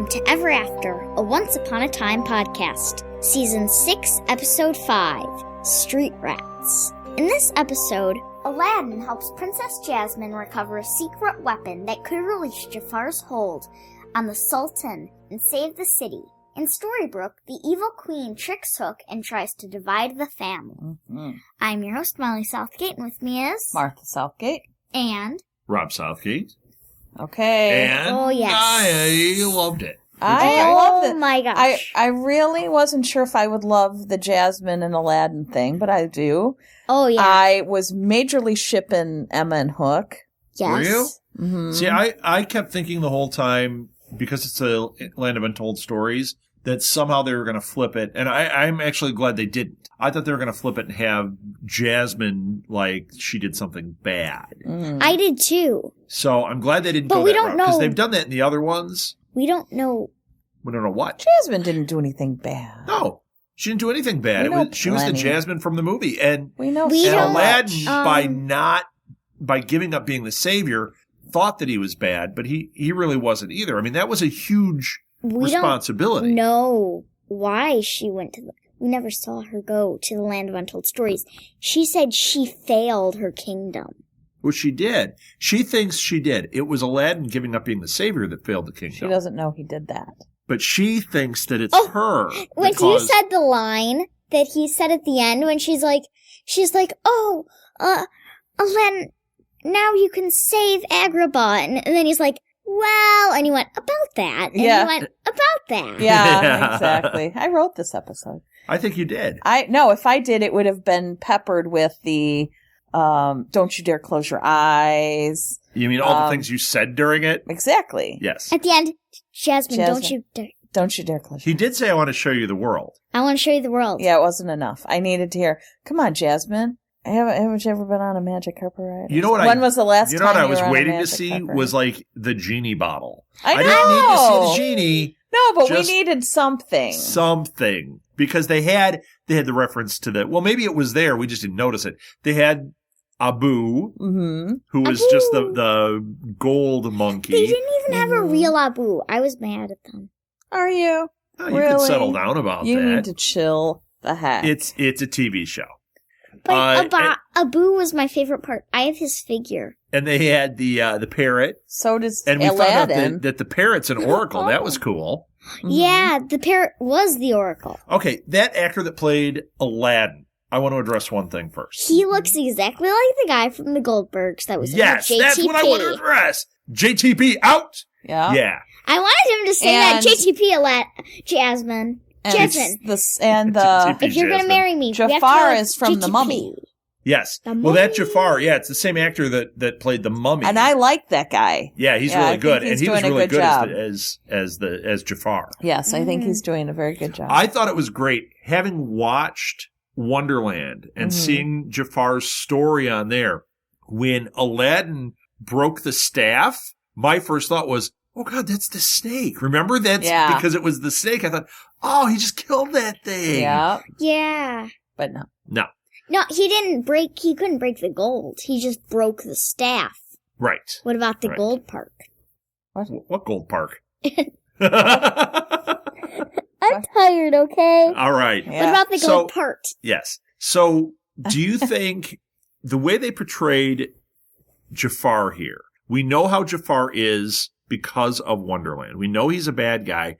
Welcome to Ever After, a Once Upon a Time podcast, Season 6, Episode 5, Street Rats. In this episode, Aladdin helps Princess Jasmine recover a secret weapon that could release Jafar's hold on the Sultan and save the city. In Storybrooke, the evil queen tricks Hook and tries to divide the family. I'm your host, Molly Southgate, and with me is... Martha Southgate. And... Rob Southgate. Okay. And oh, yes. I loved it. I loved it. Oh my gosh. I really wasn't sure if I would love the Jasmine and Aladdin thing, but I do. Oh, yeah. I was majorly shipping Emma and Hook. Yes. Were you? Mm-hmm. See, I kept thinking the whole time, because it's a Land of Untold Stories, that somehow they were going to flip it. And I'm actually glad they didn't. I thought they were going to flip it and have Jasmine like she did something bad. I did too. So I'm glad they didn't But go we that don't route. know. Because they've done that in the other ones. We don't know. We don't know what. Jasmine didn't do anything bad. No. She didn't do anything bad. We know She was the plenty. Jasmine from the movie. And, We know We so don't- Aladdin, much. by giving up being the savior, thought that he was bad, but he really wasn't either. I mean, that was a huge We responsibility. don't know why she went to we never saw her go to the Land of Untold Stories. She said she failed her kingdom. Well, she did. She thinks she did. It was Aladdin giving up being the savior that failed the kingdom. She doesn't know he did that. But she thinks that it's Oh, her. When that you caused- said the line that he said at the end, when she's like, Aladdin, now you can save Agrabah. And then he's like, well, and he went, about that. And Yeah. he went, about that. Yeah, Yeah. exactly. I wrote this episode. I think you did. No, if I did, it would have been peppered with the don't you dare close your eyes. You mean all the things you said during it? Exactly. Yes. At the end, Jasmine, don't Jasmine. you dare. Don't you dare close your He did say, I want to show you the world. I want to show you the world. Yeah, it wasn't enough. I needed to hear, come on, Jasmine. Haven't you ever been on a magic carpet ride? You know what When was the last You time know what I you was were on a waiting to magic see carpet was ride? like the genie bottle. I know. didn't need to see the genie. No, but Just we needed something. Something. Because they had the reference to the, well, maybe it was there. We just didn't notice it. They had Abu, who was Abu. just the gold monkey. They didn't even have a real Abu. I was mad at them. Are you? Oh, you really? can settle down about You that. need to chill the heck. It's a TV show. But Abu was my favorite part. I have his figure. And they had the parrot. So does And we Aladdin. found out that the parrot's an oracle. That was cool. Yeah, the parrot was the oracle. Okay, that actor that played Aladdin, I want to address one thing first. He looks exactly like the guy from the Goldbergs that was Yes, in the JTP. that's what I want to address. JTP out. Yeah. Yeah. I wanted him to say And- that JTP Jasmine. Jasmine, JTP if you're going to Jasmine. marry me, we have to Jafar call it is from The JTP. Mummy. Yes. The Well, that Mummy. Jafar, it's the same actor that played the Mummy. And I like that guy. Yeah, he's Yeah, I really think good, he's and he was doing a really good good job. as Jafar. Yes, I think he's doing a very good job. I thought it was great having watched Wonderland and seeing Jafar's story on there. When Aladdin broke the staff, my first thought was, "Oh God, that's the snake." Remember Yeah. because it was the snake. I thought, "Oh, he just killed that thing." Yeah, Yeah. but no. No, he couldn't break the gold. He just broke the staff. Right. What about the Right. gold part? What gold park? I'm tired, okay? All right. Yeah. What about the So- gold part? Yes. So, do you think the way they portrayed Jafar here, we know how Jafar is because of Wonderland. We know he's a bad guy,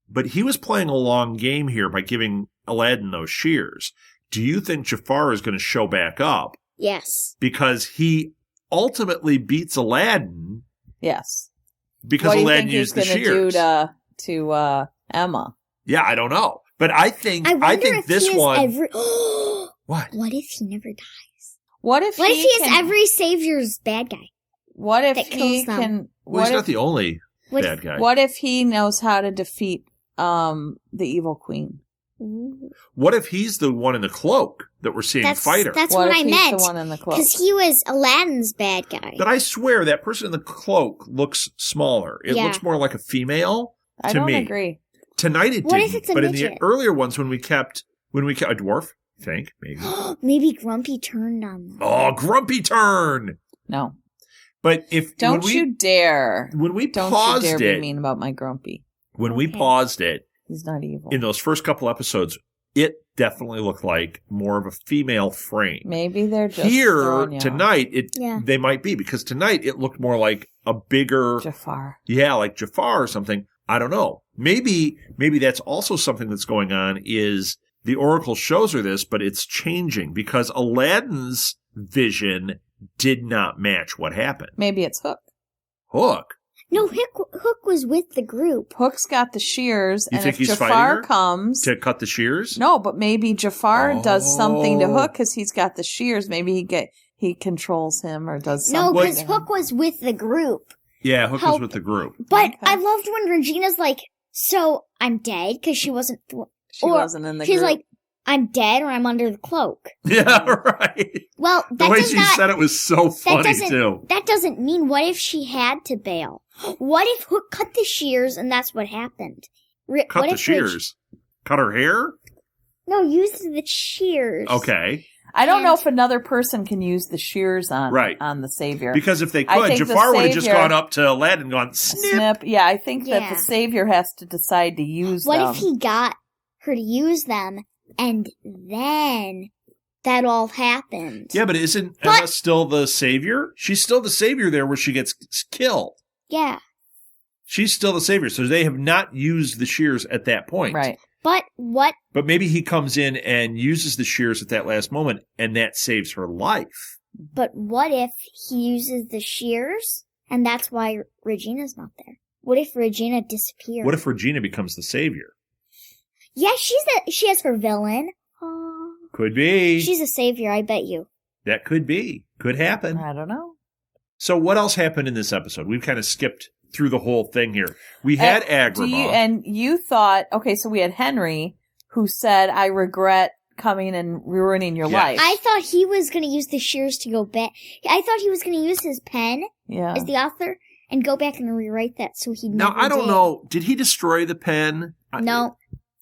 but he was playing a long game here by giving Aladdin those shears. Do you think Jafar is going to show back up Yes. because he ultimately beats Aladdin Yes. because What do you Aladdin think he's used the going to shears? do to Emma? Yeah, I don't know. But I think I wonder think if this he is one every... What? What if he never dies? What if What if he is can- every savior's bad guy? What if that he kills them? can? Well, he's What not if, the only What bad if- guy. what if he knows how to defeat the evil queen? Ooh. What if he's the one in the cloak that we're seeing fighter? That's what what if I he's meant. the one in the cloak? Because he was Aladdin's bad guy. But I swear that person in the cloak looks smaller. It Yeah. looks more like a female I to don't me. agree. Tonight it What didn't. if it's a but in the midget? earlier ones when we kept a dwarf, I think, maybe. Maybe Grumpy turned on them. Oh, grumpy turn. No. But if Don't when you dare. when we Don't you paused dare it, be mean about my grumpy. when we paused it, he's not evil. In those first couple episodes, it definitely looked like more of a female frame. Maybe they're just here tonight. They might be, because tonight it looked more like a bigger Jafar. Yeah, like Jafar or something. I don't know. Maybe that's also something that's going on. Is the Oracle shows her this, but it's changing because Aladdin's vision did not match what happened. Maybe it's Hook. Hook. No, Hook was with the group. Hook's got the shears, You and think if he's Jafar comes to cut the shears? No, but maybe Jafar does something to Hook because he's got the shears. Maybe he controls him or does something. No, because Hook was with the group. Yeah, Hook was with the group. But I loved when Regina's like, "So I'm dead," because she wasn't. She wasn't in the She's group. like, "I'm dead," or "I'm under the cloak." Yeah, right. Well, the way she said it was so funny too. That doesn't mean. What if she had to bail? What if Hook cut the shears and that's what happened? Cut the shears? Cut her hair? No, use the shears. Okay. I don't know if another person can use the shears on the Savior. Because if they could, Jafar would have just gone up to Aladdin and gone, snip. Yeah, I think that the Savior has to decide to use them. What if he got her to use them and then that all happened? Yeah, but isn't Emma still the Savior? She's still the Savior there where she gets killed. Yeah. She's still the Savior, so they have not used the shears at that point. Right. But what? But maybe he comes in and uses the shears at that last moment, and that saves her life. But what if he uses the shears, and that's why Regina's not there? What if Regina disappears? What if Regina becomes the Savior? Yeah, she has her villain. Could be. She's a savior, I bet you. That could be. Could happen. I don't know. So what else happened in this episode? We've kind of skipped through the whole thing here. We had Agrabah. And you thought, okay, so we had Henry, who said, "I regret coming and ruining your life." I thought he was going to use the shears to go back. I thought he was going to use his pen as the author and go back and rewrite that so he never Now, I don't know. Did he destroy the pen? No.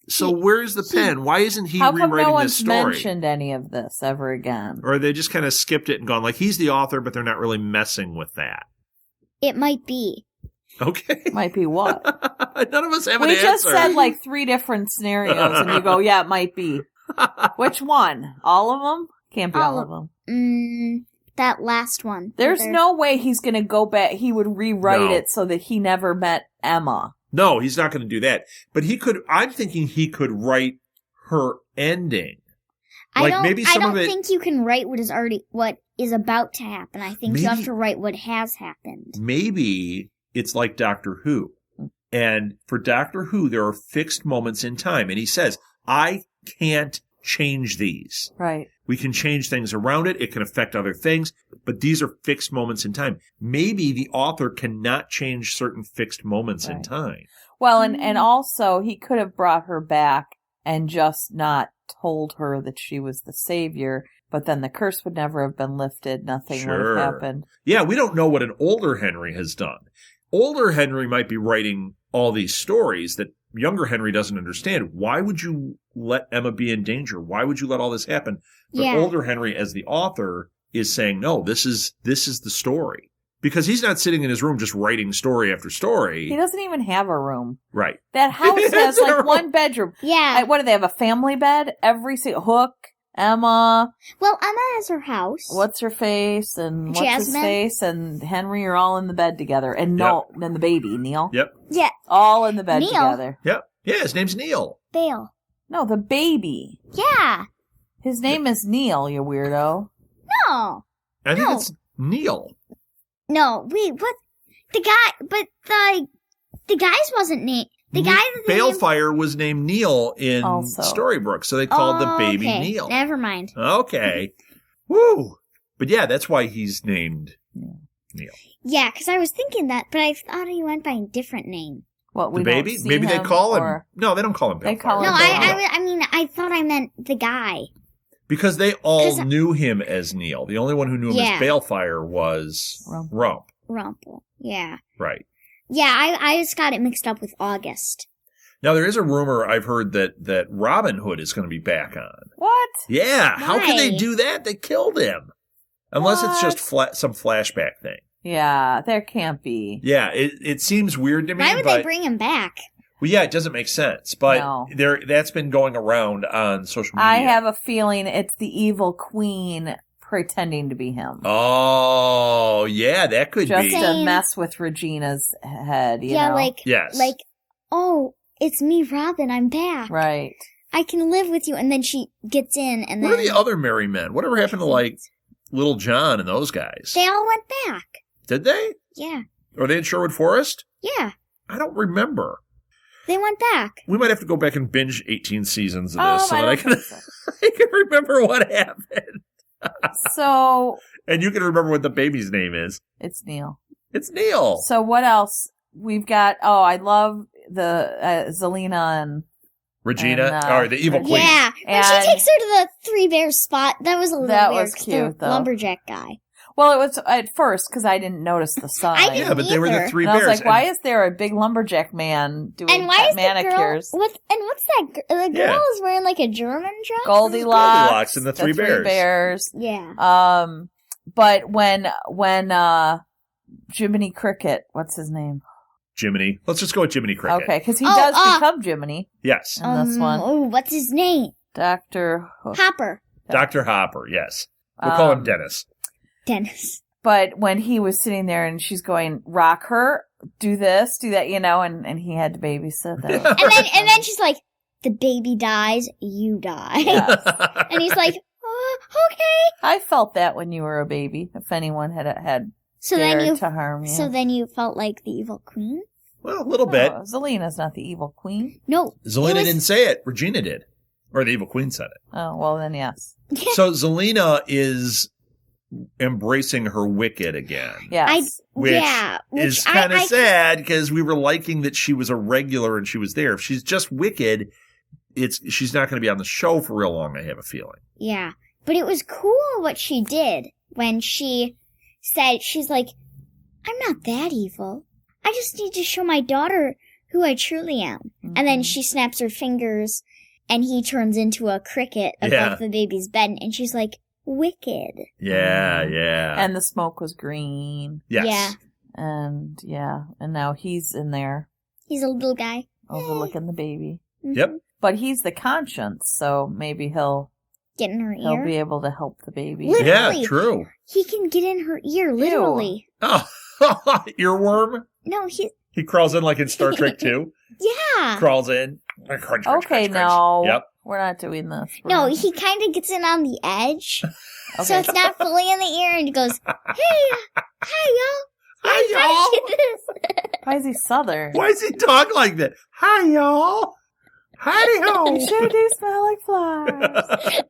So where's the pen? Why isn't he How come rewriting no one's this story? mentioned any of this ever again? Or they just kind of skipped it and gone, like, he's the author, but they're not really messing with that. It might be. Okay. Might be what? None of us have an We answer. just said like 3 different scenarios, and you go, yeah, it might be. Which one? All of them? Can't be all of them. That last one. There's no way he's going to go back. He would rewrite it so that he never met Emma. No, he's not going to do that. But he could, I'm thinking he could write her ending. I don't think you can write what is about to happen. I think you have to write what has happened. Maybe it's like Doctor Who. And for Doctor Who, there are fixed moments in time. And he says, I can't change these. Right. We can change things around it. It can affect other things. But these are fixed moments in time. Maybe the author cannot change certain fixed moments in time. Well, and also he could have brought her back and just not told her that she was the savior. But then the curse would never have been lifted. Nothing would have happened. Yeah, we don't know what an older Henry has done. Older Henry might be writing all these stories that younger Henry doesn't understand. Why would you let Emma be in danger? Why would you let all this happen? But older Henry, as the author, is saying, no, this is the story. Because he's not sitting in his room just writing story after story. He doesn't even have a room. Right. That house has like one bedroom. Yeah. What do they have, a family bed? Every single Hook, Emma. Well, Emma has her house. What's her face and what's Jasmine. his face and Henry are all in the bed together. And then the baby, Neil. Yep. Yeah. All in the bed Neil. together. Yep. Yeah, his name's Neil. Bale. No, the baby. Yeah. His name is Neil, you weirdo. No. I think it's Neil. No, wait, what? The guy, but the guy's wasn't named. The guy that Balefire was named Neil in Storybrooke, so they called the baby Neil. Never mind. Okay. Woo! But yeah, that's why he's named Neil. Yeah, because I was thinking that, but I thought he went by a different name. What, the baby? Maybe they call him. No, they don't call him Balefire. They call him I mean, I thought I meant the guy. Because they all knew him as Neil. The only one who knew him as Balefire was Rump. Rumple. Yeah. Right. Yeah, I just got it mixed up with August. Now, there is a rumor I've heard that Robin Hood is going to be back on. What? Yeah. Why? How can they do that? They killed him. Unless it's just some flashback thing. Yeah, there can't be. Yeah, it seems weird to me. Why would they bring him back? Well, yeah, it doesn't make sense, but that's been going around on social media. I have a feeling it's the evil queen pretending to be him. Oh, yeah, that could just be. Just to mess with Regina's head, you know? Like, oh, it's me, Robin, I'm back. Right. I can live with you. And then she gets in and then... What are the other merry men? Whatever happened to, like, Little John and those guys? They all went back. Did they? Yeah. Are they in Sherwood Forest? Yeah. I don't remember. They went back. We might have to go back and binge 18 seasons of this so that I can remember what happened. So... And you can remember what the baby's name is. It's Neil. It's Neil. So what else? We've got... Oh, I love the Zelina and... Regina, or the evil queen. Yeah, when she takes her to the Three Bears spot, that was a little weird. That was cute, though. Lumberjack guy. Well, it was at first because I dn't notice the sign. I didn't but they were the Three and Bears. I was like, why is there a big lumberjack man doing manicures? What's that? The girl is wearing like a German dress? Goldilocks and the Three Bears. Yeah. But when Jiminy Cricket, what's his name? Jiminy. Let's just go with Jiminy Cricket. Okay, because he does become Jiminy. Yes. In this one. Oh, what's his name? Dr. Hopper. Dr. Hopper, yes. We'll call him Dennis. Dennis. But when he was sitting there and she's going, rock her, do this, do that, you know, and he had to babysit them. and then she's like, the baby dies, you die. Yes. And he's like, okay. I felt that when you were a baby, if anyone had dared to harm you. So then you felt like the evil queen? Well, a little bit. Zelina's not the evil queen. No. Zelina didn't say it. Regina did. Or the evil queen said it. Oh, well then yes. So Zelina is embracing her wicked again. Yes. Which is kind of sad because we were liking that she was a regular and she was there. If she's just wicked, she's not going to be on the show for real long, I have a feeling. Yeah. But it was cool what she did when she said, she's like, I'm not that evil. I just need to show my daughter who I truly am. Mm-hmm. And then she snaps her fingers and he turns into a cricket above the baby's bed. And she's like, wicked. Yeah, yeah. And the smoke was green. Yes. Yeah. And and now he's in there. He's a little guy. Overlooking the baby. Mm-hmm. Yep. But he's the conscience, so maybe he'll get in her ear. He'll be able to help the baby. Literally. Yeah, true. He can get in her ear, literally. Ew. Oh, earworm? No, he crawls in like in Star Trek 2? Yeah. Crawls in. Crunch, okay, crunch. No. Yep. We're not doing this. No, he kind of gets in on the edge. Okay. So it's not fully in the ear, and he goes, hey, hi, y'all. Hi, y'all. Why is he Southern? Why does he talk like that? Hi, y'all. Howdy ho. You sure do smell like flowers.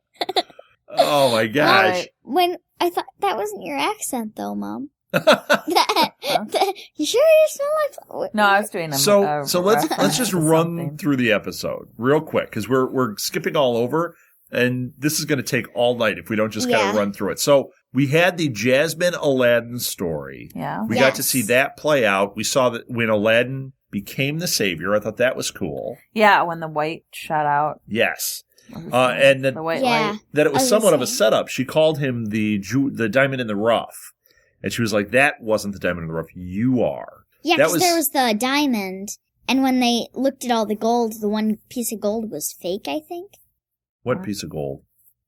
Oh, my gosh. Right. When I thought that wasn't your accent, though, Mom. You sure you smell like flowers? No, I was doing a So let's just run through the episode real quick because we're skipping all over, and this is going to take all night if we don't just kind of run through it. So we had the Jasmine Aladdin story. Yeah, we got to see that play out. We saw that when Aladdin became the savior. I thought that was cool. Yeah, when the white shot out. Yes. And that, the white light. That it was somewhat of a setup. She called him the diamond in the rough. And she was like, that wasn't the diamond in the rough. You are. Yeah, because there was the diamond. And when they looked at all the gold, the one piece of gold was fake, I think. What piece of gold?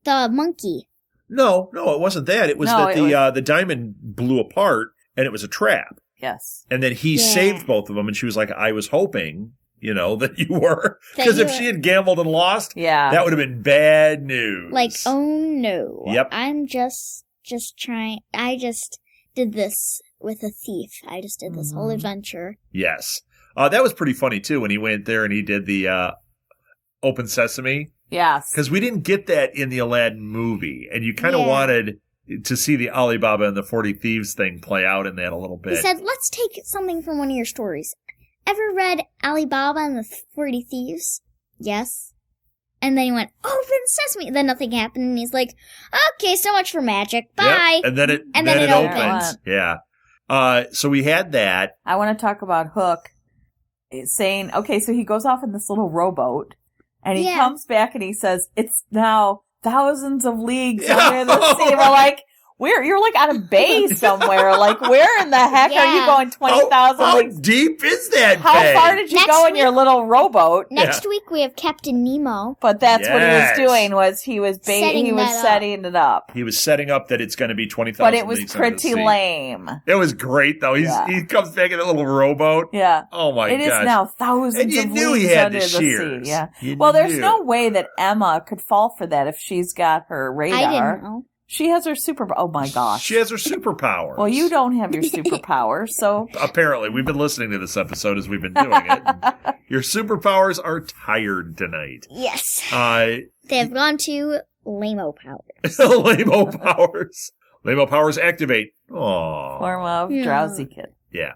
The monkey. No, it wasn't that. It was the diamond blew apart and it was a trap. Yes. And then he saved both of them. And she was like, I was hoping, that you were. Because if she had gambled and lost, that would have been bad news. Like, oh no. Yep. I'm just trying. I just did this with a thief. I just did this whole adventure. Yes. That was pretty funny, too, when he went there and he did the Open Sesame. Yes. Because we didn't get that in the Aladdin movie. And you kind of wanted to see the Alibaba and the 40 Thieves thing play out in that a little bit. He said, let's take something from one of your stories. Ever read Alibaba and the 40 Thieves? Yes. And then he went, Open Sesame. Then nothing happened. And he's like, okay, so much for magic. Bye. Yep. And then it opens. Yeah. So we had that. I want to talk about Hook saying, okay, so he goes off in this little rowboat. And he comes back and he says, it's now thousands of leagues under the sea. We're like, You're like on a bay somewhere. Like, where in the heck are you going 20,000 How leagues? deep is that How bay? far did you go in your little rowboat? Next week we have Captain Nemo. But that's what he was doing, was he was Setting it up. He was setting up that it's going to be 20,000 But it was leagues under the pretty sea. lame. It was great, though. He comes back in a little rowboat. Yeah. Oh, my God. It is now thousands And you of knew he leagues had under the the shears. sea. Yeah. You Well, there's knew. no way that Emma could fall for that if she's got her radar. I didn't know. She has her super... Oh, my gosh. She has her superpowers. Well, you don't have your superpowers, so... Apparently. We've been listening to this episode as we've been doing it. Your superpowers are tired tonight. Yes. They have gone to Lamo powers. Lamo powers. Lamo powers activate. Aww. Form of drowsy kid. Yeah.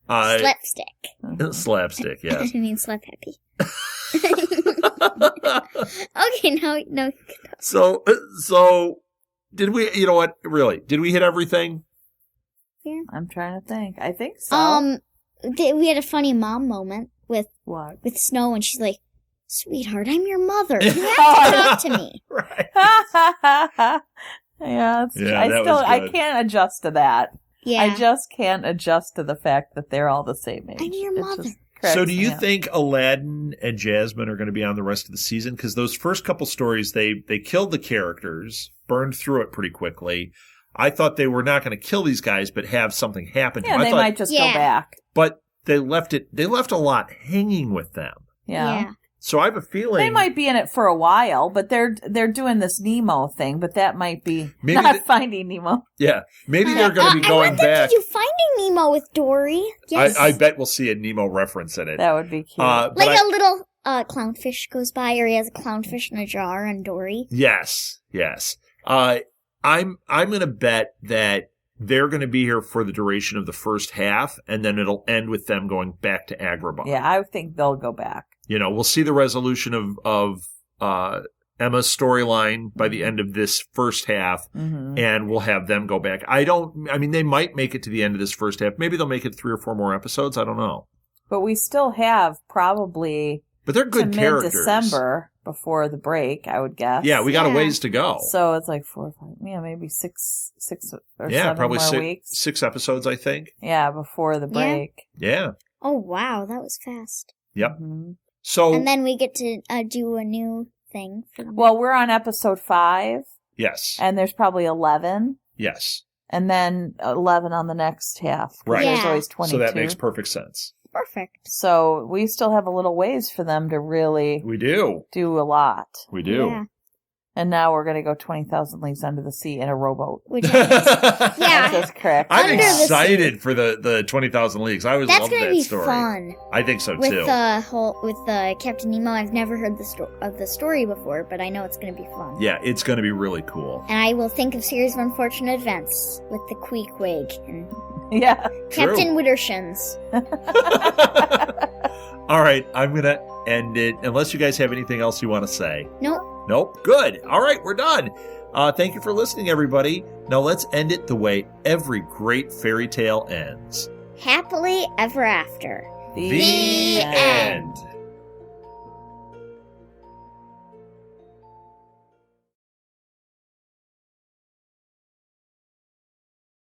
Slapstick. Slapstick, yes. I mean slap happy. Okay, no. So did we, you know what, really, did we hit everything? Yeah. I'm trying to think. I think so. We had a funny mom moment with What? with Snow, and she's like, "Sweetheart, I'm your mother. You have to talk to me." Right. Yeah, that was I good. can't adjust to that. Yeah. I just can't adjust to the fact that they're all the same age. I'm your It mother. just cracks So do you me up. think Aladdin and Jasmine are going to be on the rest of the season? Because those first couple stories, they killed the characters, burned through it pretty quickly. I thought they were not going to kill these guys, but have something happen to Yeah, them. they might just go back. But they left a lot hanging with them. Yeah. So I have a feeling They might be in it for a while, but they're doing this Nemo thing, but that might be Maybe not Finding Nemo. Yeah, maybe they're going to be going I wonder, back. did you Finding Nemo with Dory? Yes. I bet we'll see a Nemo reference in it. That would be cute. But Like a little clownfish goes by, or he has a clownfish in a jar on Dory. Yes. I'm going to bet that they're going to be here for the duration of the first half, and then it'll end with them going back to Agrabah. Yeah, I think they'll go back. You know, we'll see the resolution of Emma's storyline by the end of this first half, and we'll have them go back. I mean, they might make it to the end of this first half. Maybe they'll make it 3 or 4 more episodes. I don't know. But we still have probably But they're good to characters. mid-December before the break, I would guess. Yeah, we got a ways to go. So it's like 4 or 5, maybe six or Yeah, 7 probably more weeks. 6 episodes, I think. Yeah, before the break. Yeah. Oh, wow, that was fast. Yep. Mm-hmm. So And then we get to do a new thing. For them. Well, we're on episode 5. Yes. And there's probably 11. Yes. And then 11 on the next half. Right. There's Yeah. always 22. So that makes perfect sense. Perfect. So we still have a little ways for them to really We do. do a lot. We do. Yeah. And now we're going to go 20,000 leagues under the sea in a rowboat. Which is, That yeah, just cracked. I'm Under the sea. excited for the 20,000 leagues. I always that's loved gonna that be story. fun. I think so With too. the Captain Nemo, I've never heard the story before, but I know it's gonna be fun. Yeah, it's going to be really cool. And I will think of Series of Unfortunate Events with the Queequeg and Yeah. Captain Wittershins. All right, I'm going to end it unless you guys have anything else you want to say. Nope. Nope. Good. All right, we're done. Thank you for listening, everybody. Now let's end it the way every great fairy tale ends. Happily ever after. The end.